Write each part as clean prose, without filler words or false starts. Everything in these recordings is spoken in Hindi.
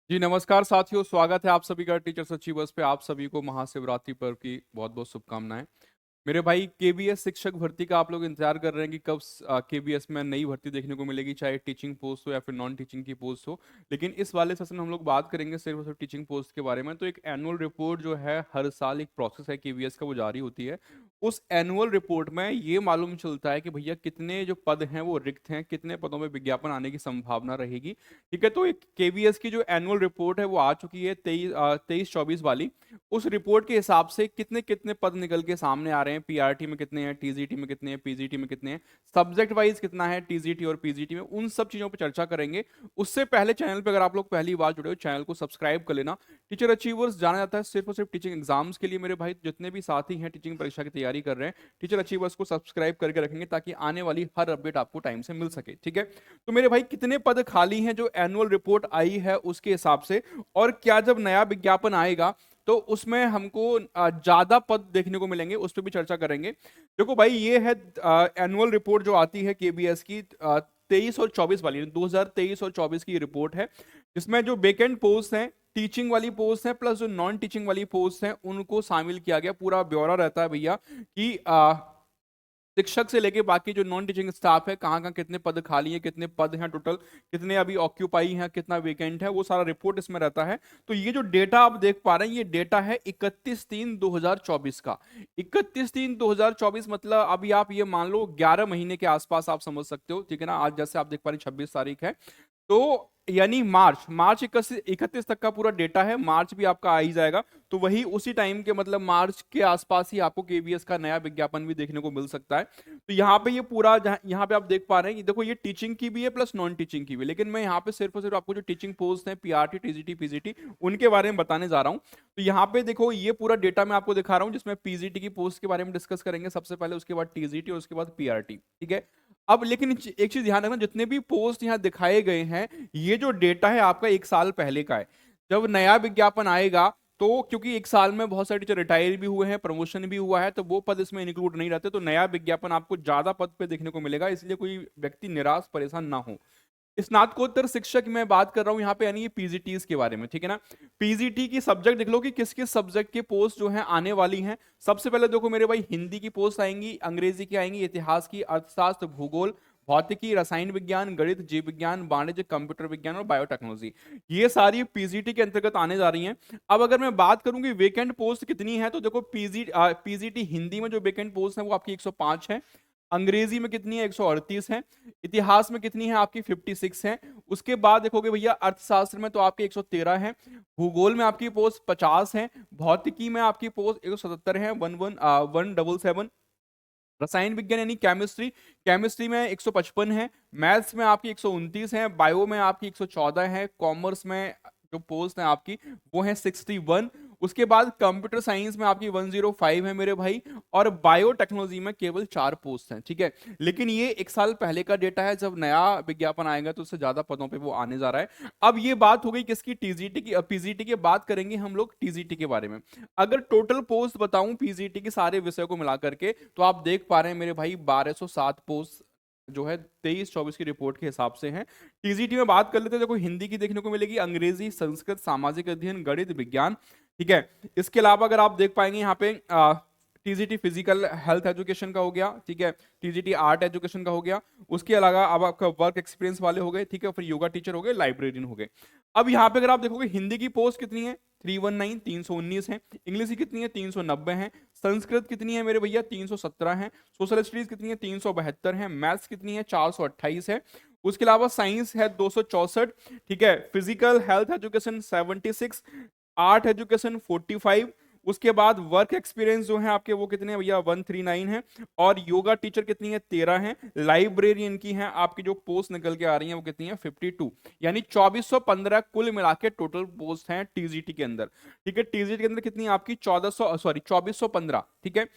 जी नमस्कार साथियों, स्वागत है आप सभी का टीचर्स अच्छी बस पे। आप सभी को महाशिवरात्रि पर्व की बहुत बहुत शुभकामनाएं। मेरे भाई केबीएस शिक्षक भर्ती का आप लोग इंतजार कर रहे हैं कि कब केबीएस में नई भर्ती देखने को मिलेगी, चाहे टीचिंग पोस्ट हो या फिर नॉन टीचिंग की पोस्ट हो। लेकिन इस वाले सेशन में हम लोग बात करेंगे सिर्फ और सिर्फ टीचिंग पोस्ट के बारे में। तो एक एनुअल रिपोर्ट जो है हर साल एक प्रोसेस है केबीएस का, वो जारी होती है। उस एनुअल रिपोर्ट में ये मालूम चलता है कि भैया कितने जो पद हैं वो रिक्त हैं, कितने पदों में विज्ञापन आने की संभावना रहेगी। ठीक है, तो एक केबीएस की जो एनुअल रिपोर्ट है वो आ चुकी है 23-24 वाली। उस रिपोर्ट के हिसाब से कितने कितने पद निकल के सामने आ रहे हैं, पीआरटी में कितने हैं, टीजीटी में कितने हैं, पीजीटी में कितने हैं, सब्जेक्ट वाइज कितना है टीजीटी और पीजीटी में, उन सब चीजों पर चर्चा करेंगे। उससे पहले चैनल पे अगर आप लोग पहली बार जुड़े हो, चैनल को सब्सक्राइब कर लेना। टीचर अचीवर्स जाना जाता है सिर्फ और सिर्फ टीचिंग एग्जाम्स के लिए। मेरे भाई जितने भी साथी हैं टीचिंग परीक्षा की तैयारी कर रहे हैं, टीचर अचीवर्स को सब्सक्राइब करके रखेंगे ताकि आने वाली हर अपडेट आपको टाइम से मिल सके। ठीक है, तो मेरे भाई कितने पद खाली हैं जो एनुअल रिपोर्ट आई है उसके हिसाब से, और क्या जब नया विज्ञापन आएगा तो उसमें हमको ज्यादा पद देखने को मिलेंगे, उस पर भी चर्चा करेंगे। देखो भाई, ये है एनुअल रिपोर्ट जो आती है केबीएस की 23 और 24 वाली, 2023 और 24 की रिपोर्ट है, जिसमें जो वेकेंट पोस्ट हैं, टीचिंग वाली पोस्ट है प्लस जो नॉन टीचिंग वाली पोस्ट है, उनको शामिल किया गया। पूरा ब्यौरा रहता है भैया कि शिक्षक से लेके बाकी जो नॉन टीचिंग स्टाफ है, कहाँ कहाँ कितने पद खाली हैं, कितने पद हैं टोटल, कितने अभी ऑक्यूपाई हैं, कितना वेकेंट है, वो सारा रिपोर्ट इसमें रहता है। तो ये जो डेटा आप देख पा रहे हैं, ये डेटा है 31/3/2024 का। 31/3/2024 मतलब अभी आप ये मान लो 11 महीने के आसपास आप समझ सकते हो। ठीक है ना, आज जैसे आप देख पा रहे हैं 26 तारीख है, तो यानी मार्च 31 तक का पूरा डेटा है। मार्च भी आपका आ ही जाएगा, तो वही उसी टाइम के मतलब मार्च के आसपास ही आपको केबीएस का नया विज्ञापन भी देखने को मिल सकता है। तो यहाँ पे ये पूरा यहाँ पे आप देख पा रहे हैं कि देखो ये टीचिंग की भी है प्लस नॉन टीचिंग की भी, लेकिन मैं यहाँ पे सिर्फ और सिर्फ आपको जो टीचिंग पोस्ट है पीआरटी टीजीटी पीजीटी उनके बारे में बताने जा रहा हूँ। तो यहाँ पे देखो ये पूरा डेटा मैं आपको दिखा रहा हूँ, जिसमें पीजीटी की पोस्ट के बारे में डिस्कस करेंगे सबसे पहले, उसके बाद टीजीटी और उसके बाद पीआरटी। ठीक है, अब लेकिन एक चीज ध्यान रखना, जितने भी पोस्ट यहाँ दिखाए गए हैं, ये जो डेटा है आपका एक साल पहले का है। जब नया विज्ञापन आएगा तो क्योंकि एक साल में बहुत सारे टीचर रिटायर भी हुए हैं, प्रमोशन भी हुआ है, तो वो पद इसमें इंक्लूड नहीं रहते। तो नया विज्ञापन आपको ज्यादा पद पे देखने को मिलेगा, इसलिए कोई व्यक्ति निराश परेशान ना हो। स्नातकोत्तर शिक्षक मैं बात कर रहा हूं यहाँ पे, यानी ये पीजीटीज के बारे में। ठीक है ना, पीजीटी की सब्जेक्ट देख लो कि किस किस सब्जेक्ट के पोस्ट जो है आने वाली हैं। सबसे पहले देखो मेरे भाई, हिंदी की पोस्ट आएंगी, अंग्रेजी की आएंगी, इतिहास की, अर्थशास्त्र, भूगोल, भौतिकी, रसायन विज्ञान, गणित, जीव विज्ञान, वाणिज्य, कंप्यूटर विज्ञान और बायोटेक्नोलॉजी, ये सारी पीजीटी के अंतर्गत आने जा रही हैं। अब अगर मैं बात करूं कि वेकेंट पोस्ट कितनी है, तो देखो पीजीटी हिंदी में जो वेकेंट पोस्ट है वो आपकी 105 है, अंग्रेजी में कितनी है 138 है, इतिहास में कितनी है आपकी 56 है, उसके बाद देखोगे भैया अर्थशास्त्र में तो आपकी 113 है, भूगोल में आपकी पोस्ट 50 है, भौतिकी में आपकी पोस्ट 177 है, 177, रसायन विज्ञान यानी केमिस्ट्री, केमिस्ट्री में 155 है, मैथ्स में आपकी 129 है, बायो में आपकी 114 है, कॉमर्स में जो पोस्ट है आपकी वो है 61, उसके बाद कंप्यूटर साइंस में आपकी 105 है मेरे भाई, और बायोटेक्नोलॉजी में केवल 4 पोस्ट हैं। ठीक है, लेकिन ये एक साल पहले का डेटा है, जब नया विज्ञापन आएगा तो उससे ज्यादा पदों पे वो आने जा रहा है। अब ये बात हो गई किसकी, टीजीटी की। अब पीजीटी की बात करेंगे हम लोग टीजीटी के बारे में। अगर टोटल पोस्ट बताऊं पीजीटी के सारे विषयों को मिला करके, तो आप देख पा रहे हैं मेरे भाई 1207 पोस्ट जो है 23-24 की रिपोर्ट के हिसाब से हैं। टीजीटी में बात कर लेते हैं, देखो हिंदी की देखने को मिलेगी, अंग्रेजी, संस्कृत, सामाजिक अध्ययन, गणित, विज्ञान। ठीक है, इसके अलावा अगर आप देख पाएंगे यहाँ पे टीजीटी फिजिकल हेल्थ एजुकेशन का हो गया, ठीक है, टीजीटी आर्ट एजुकेशन का हो गया, उसके अलावा अब आपका वर्क एक्सपीरियंस वाले हो गए, ठीक है, फिर योगा टीचर हो गए, लाइब्रेरियन हो गए। अब यहाँ पे अगर आप देखोगे हिंदी की पोस्ट कितनी है 319, 319 है, इंग्लिश की कितनी है 390 है, संस्कृत कितनी है मेरे भैया 317 है, सोशल स्टडीज कितनी है 372 है, मैथ्स कितनी है 428 है, उसके अलावा साइंस है 264, ठीक है, physical health education 76, art education 45, उसके बाद वर्क एक्सपीरियंस जो है आपके वो कितने हैं भैया 139 है, और योगा टीचर कितनी है 13 है, लाइब्रेरियन की है आपकी जो पोस्ट निकल के आ रही है वो कितनी है 52, यानी 2415 कुल मिला के टोटल पोस्ट हैं टीजीटी के अंदर। ठीक है, टीजीटी के अंदर कितनी है आपकी 2415। ठीक है,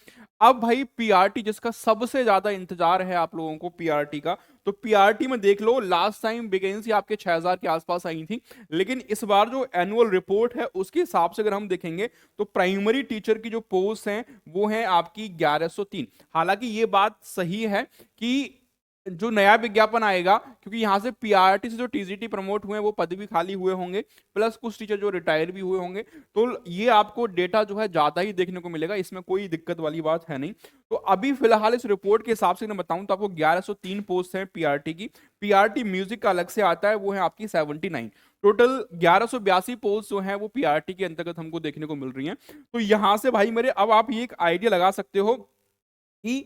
अब भाई पीआरटी जिसका सबसे ज्यादा इंतजार है आप लोगों को पीआरटी का, तो पीआरटी में देख लो लास्ट टाइम वैकेंसी आपके 6000 के आसपास आई थी, लेकिन इस बार जो एनुअल रिपोर्ट है उसके हिसाब से अगर हम देखेंगे तो प्राइमरी टीचर की जो पोस्ट हैं वो है आपकी 1103। हालांकि ये बात सही है कि जो नया विज्ञापन आएगा, क्योंकि यहाँ से पीआरटी से जो टीजीटी प्रमोट हुए हैं वो पद भी खाली हुए होंगे, प्लस कुछ टीचर जो रिटायर भी हुए होंगे, तो ये आपको डेटा जो है ज्यादा ही देखने को मिलेगा, इसमें कोई दिक्कत वाली बात है नहीं। तो अभी फिलहाल इस रिपोर्ट के हिसाब से मैं बताऊं तो आपको 1103 पोस्ट है पीआरटी की। पीआरटी म्यूजिक का अलग से आता है, वो है आपकी 79। टोटल 1182 पोस्ट जो है वो पीआरटी के अंतर्गत हमको देखने को मिल रही हैं। तो यहां से भाई मेरे अब आप ये एक आइडिया लगा सकते हो कि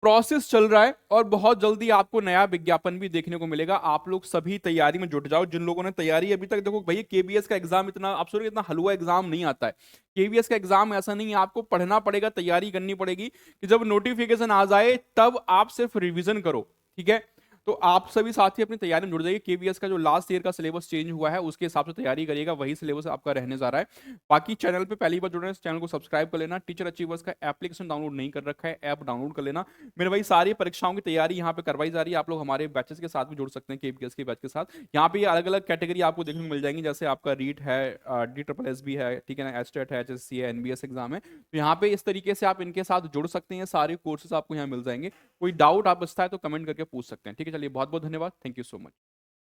प्रोसेस चल रहा है और बहुत जल्दी आपको नया विज्ञापन भी देखने को मिलेगा। आप लोग सभी तैयारी में जुट जाओ, जिन लोगों ने तैयारी अभी तक, देखो भैया केबीएस का एग्जाम इतना आप सोच इतना हलवा एग्जाम नहीं आता है। केबीएस का एग्जाम ऐसा नहीं है, आपको पढ़ना पड़ेगा, तैयारी करनी पड़ेगी कि जब नोटिफिकेशन आ जाए तब आप सिर्फ रिविजन करो, ठीक है। तो आप सभी साथी अपनी तैयारी में जुड़ जाइए। केबीएस का जो लास्ट ईयर का सिलेबस चेंज हुआ है उसके हिसाब से तैयारी करिएगा, वही सिलेबस आपका रहने जा रहा है। बाकी चैनल पे पहली बार जुड़ रहे हैं, चैनल को सब्सक्राइब कर लेना। टीचर अचीवर्स का एप्लीकेशन डाउनलोड नहीं कर रखा है, ऐप डाउनलोड कर लेना। मेरे भाई सारी परीक्षाओं की तैयारी यहाँ पे करवाई जा रही है, आप लोग हमारे बैचेस के साथ भी जुड़ सकते हैं, केबीएस के बैच के साथ। यहाँ पे अलग अलग कैटेगरी आपको देखने को मिल जाएंगी, जैसे आपका रीट है, डी ट्रिपल एस भी है, ठीक है ना, एस्टेट है, एचएससी है, एनबीएस एग्जाम है। तो यहाँ पे इस तरीके से आप इनके साथ जुड़ सकते हैं, सारे कोर्सेज आपको यहाँ मिल जाएंगे। कोई डाउट आप बचता है तो कमेंट करके पूछ सकते हैं, ठीक है। चलिए बहुत बहुत धन्यवाद, थैंक यू सो मच।